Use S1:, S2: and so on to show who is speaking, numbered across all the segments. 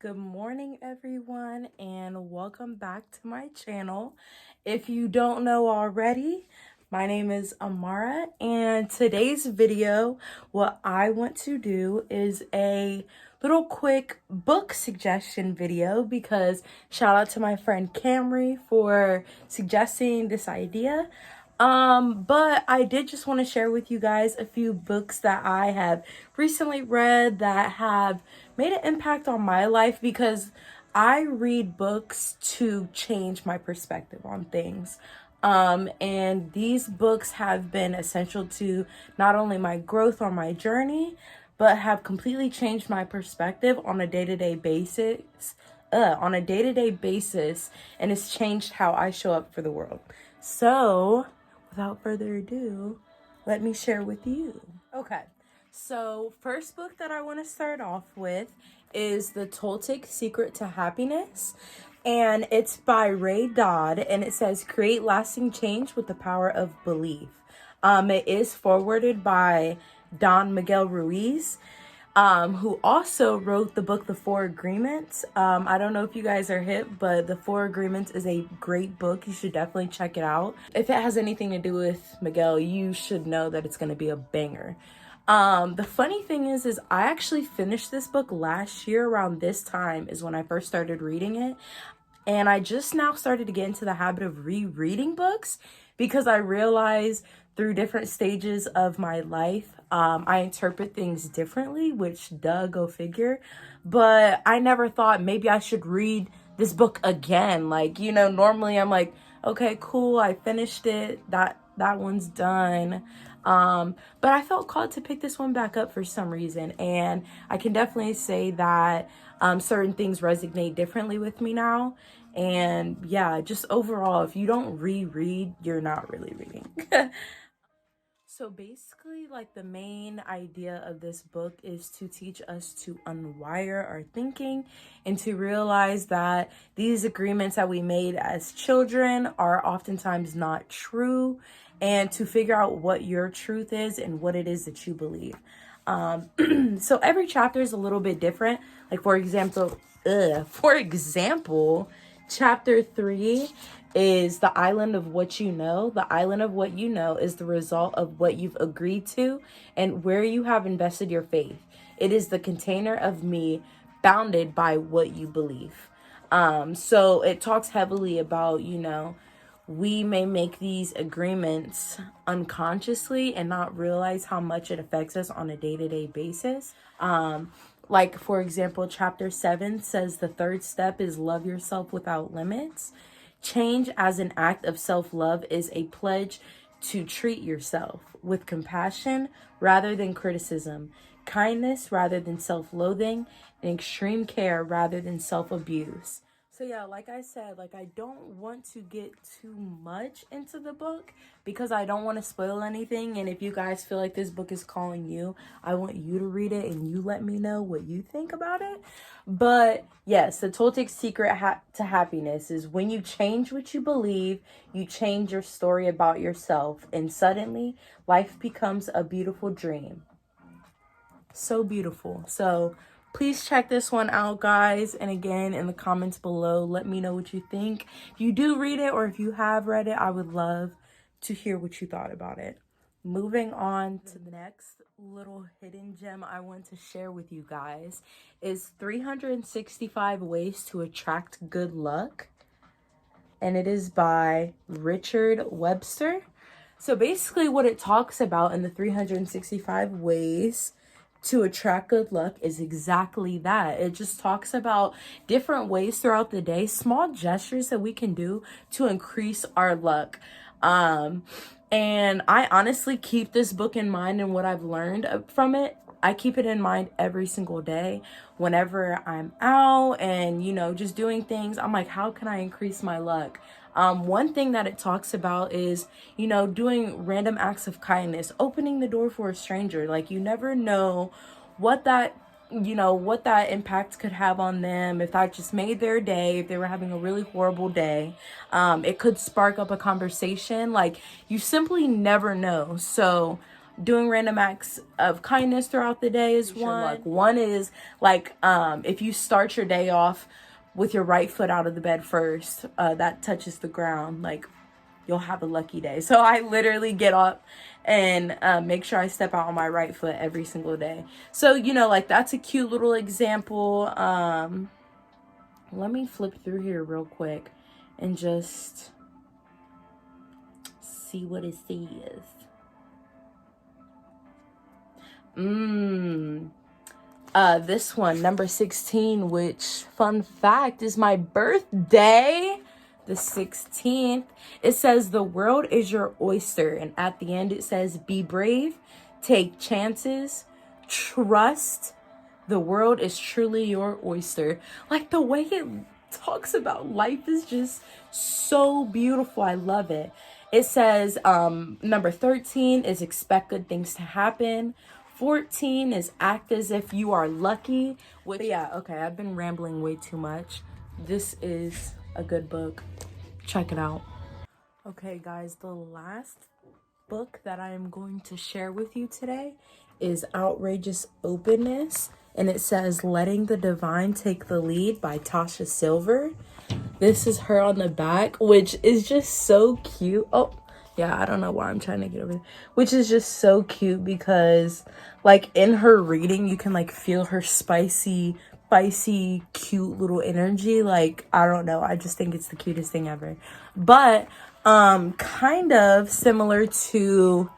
S1: Good morning, everyone, and welcome back to my channel. If you don't know already, my name is Amara, and today's video, what I want to do is a little quick book suggestion video, because shout out to my friend Camry for suggesting this idea. But I did just want to share with you guys a few books that I have recently read that have made an impact on my life, because I read books to change my perspective on things. And these books have been essential to not only my growth on my journey, but have completely changed my perspective on a day-to-day basis. And it's changed how I show up for the world. So, without further ado, let me share with you. Okay, so first book that I want to start off with is The Toltec Secret to Happiness. And it's by Dodd, and it says, create lasting change with the power of belief. It is forwarded by Don Miguel Ruiz, who also wrote the book The Four Agreements. I don't know if you guys are hip, but The Four Agreements is a great book. You should definitely check it out. If it has anything to do with Miguel, you should know that it's going to be a banger. The funny thing is I actually finished this book last year. Around this time is when I first started reading it. And I just now started to get into the habit of rereading books, because I realize through different stages of my life, I interpret things differently, which go figure. But I never thought maybe I should read this book again. Like, normally I'm like, okay, cool, I finished it. That one's done. But I felt called to pick this one back up for some reason. And I can definitely say that certain things resonate differently with me now. And yeah, just overall, if you don't reread, you're not really reading. So basically, like, the main idea of this book is to teach us to unwire our thinking and to realize that these agreements that we made as children are oftentimes not true, and to figure out what your truth is and what it is that you believe. So every chapter is a little bit different. Like, for example, chapter 3 is the island of what you know. The island of what you know is the result of what you've agreed to and where you have invested your faith. It is the container of me bounded by what you believe. So it talks heavily about, we may make these agreements unconsciously and not realize how much it affects us on a day-to-day basis. Like, for example, chapter 7 says the third step is love yourself without limits. Change as an act of self-love is a pledge to treat yourself with compassion rather than criticism, kindness rather than self-loathing, and extreme care rather than self-abuse. So yeah, like I said, I don't want to get too much into the book because I don't want to spoil anything. And if you guys feel like this book is calling you, I want you to read it and you let me know what you think about it. But yes, the Toltec Secret to Happiness is when you change what you believe, you change your story about yourself, and suddenly life becomes a beautiful dream. So beautiful. So please check this one out, guys. And again, in the comments below, let me know what you think. If you do read it or if you have read it, I would love to hear what you thought about it. Moving on to the next little hidden gem I want to share with you guys is 365 Ways to Attract Good Luck. And it is by Richard Webster. So basically what it talks about in the 365 Ways to Attract Good Luck is exactly that. It just talks about different ways throughout the day, small gestures that we can do to increase our luck. And I honestly keep this book in mind, and what I've learned from it, I keep it in mind every single day. Whenever I'm out and, just doing things, I'm like, how can I increase my luck? One thing that it talks about is, doing random acts of kindness, opening the door for a stranger. Like, you never know what that you know, what that impact could have on them, if that just made their day, if they were having a really horrible day. It could spark up a conversation. Like, you simply never know. So doing random acts of kindness throughout the day is one. Like, one is like, if you start your day off with your right foot out of the bed first, that touches the ground, like, you'll have a lucky day. So I literally get up and make sure I step out on my right foot every single day. So, you know, like, that's a cute little example. Let me flip through here real quick and just see what it says. This one, number 16, which, fun fact, is my birthday, the 16th. It says, the world is your oyster. And at the end, it says, be brave, take chances, trust. The world is truly your oyster. Like, the way it talks about life is just so beautiful. I love it. It says, number 13 is expect good things to happen. 14 is act as if you are lucky. But yeah, okay, I've been rambling way too much. This is a good book. Check it out. Okay, guys, the last book that I am going to share with you today is Outrageous Openness. And it says, Letting the Divine Take the Lead by Tosha Silver. This is her on the back, which is just so cute. Oh, yeah, I don't know why I'm trying to get over there. Which is just so cute because, like, in her reading, you can, like, feel her spicy, cute little energy. Like, I don't know. I just think it's the cutest thing ever. But, kind of similar to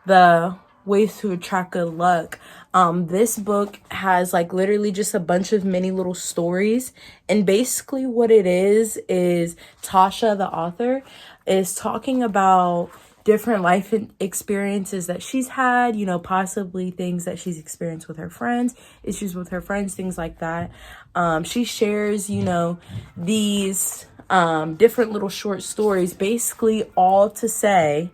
S1: the Ways to Attract Good Luck. This book has, like, literally just a bunch of mini little stories. And basically what it is Tosha, the author, is talking about different life experiences that she's had, you know, possibly things that she's experienced with her friends, issues with her friends, things like that. She shares, you know, these different little short stories, basically all to say,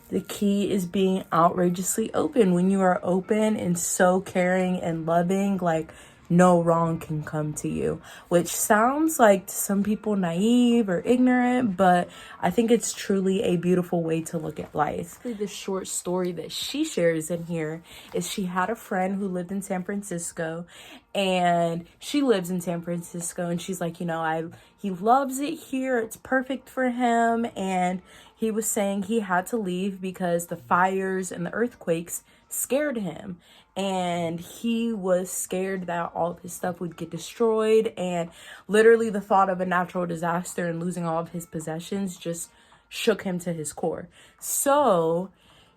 S1: the key is being outrageously open. When you are open and so caring and loving, like, no wrong can come to you, which sounds like to some people naive or ignorant, but I think it's truly a beautiful way to look at life. The short story that she shares in here is she had a friend who lived in San Francisco, and she lives in San Francisco, and she's like, you know, he loves it here. It's perfect for him. And he was saying he had to leave because the fires and the earthquakes scared him. And he was scared that all of his stuff would get destroyed. And literally the thought of a natural disaster and losing all of his possessions just shook him to his core. So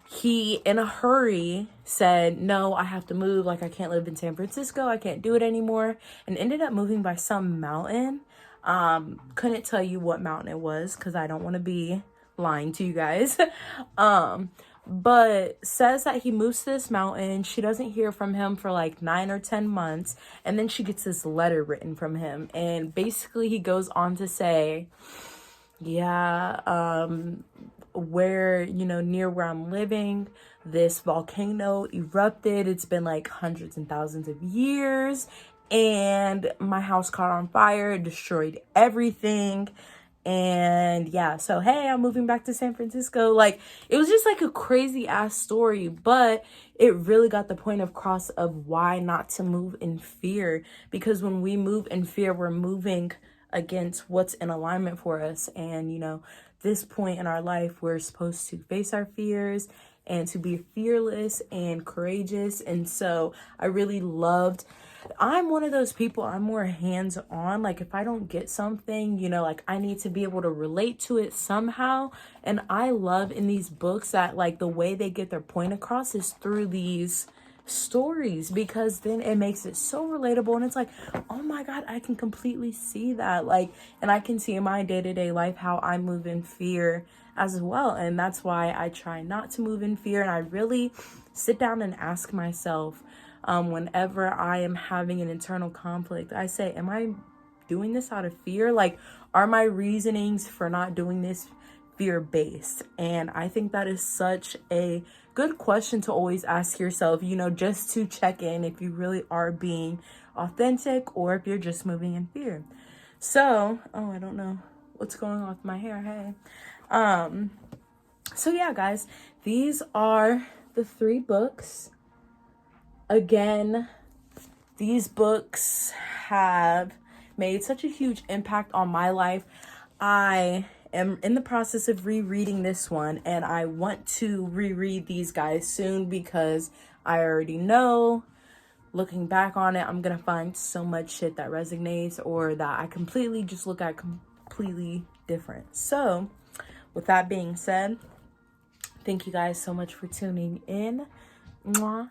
S1: he, in a hurry, said, no, I have to move. Like, I can't live in San Francisco. I can't do it anymore. And ended up moving by some mountain. Couldn't tell you what mountain it was because I don't want to be lying to you guys. But says that he moves to this mountain. She doesn't hear from him for like 9 or 10 months. And then she gets this letter written from him. And basically he goes on to say, yeah, where, you know, near where I'm living, this volcano erupted. It's been like hundreds and thousands of years. And my house caught on fire. It destroyed everything. And yeah, so hey, I'm moving back to San Francisco. Like, it was just like a crazy ass story, but it really got the point across of why not to move in fear. Because when we move in fear, we're moving against what's in alignment for us. And, you know, this point in our life, we're supposed to face our fears and to be fearless and courageous. And so I really loved, I'm one of those people, I'm more hands-on. Like, if I don't get something, you know, like, I need to be able to relate to it somehow. And I love in these books that, like, the way they get their point across is through these stories, because then it makes it so relatable. And it's like, oh my God, I can completely see that. Like, and I can see in my day-to-day life how I move in fear as well. And that's why I try not to move in fear. And I really sit down and ask myself, whenever I am having an internal conflict, I say, am I doing this out of fear? Like, are my reasonings for not doing this fear-based? And I think that is such a good question to always ask yourself, you know, just to check in if you really are being authentic or if you're just moving in fear. So, oh, I don't know what's going on with my hair. Hey. So yeah, guys, these are the 3 books. Again, these books have made such a huge impact on my life. I am in the process of rereading this one, and I want to reread these guys soon because I already know, looking back on it, I'm gonna find so much shit that resonates or that I completely just look at completely different. So with that being said, thank you guys so much for tuning in. Mwah.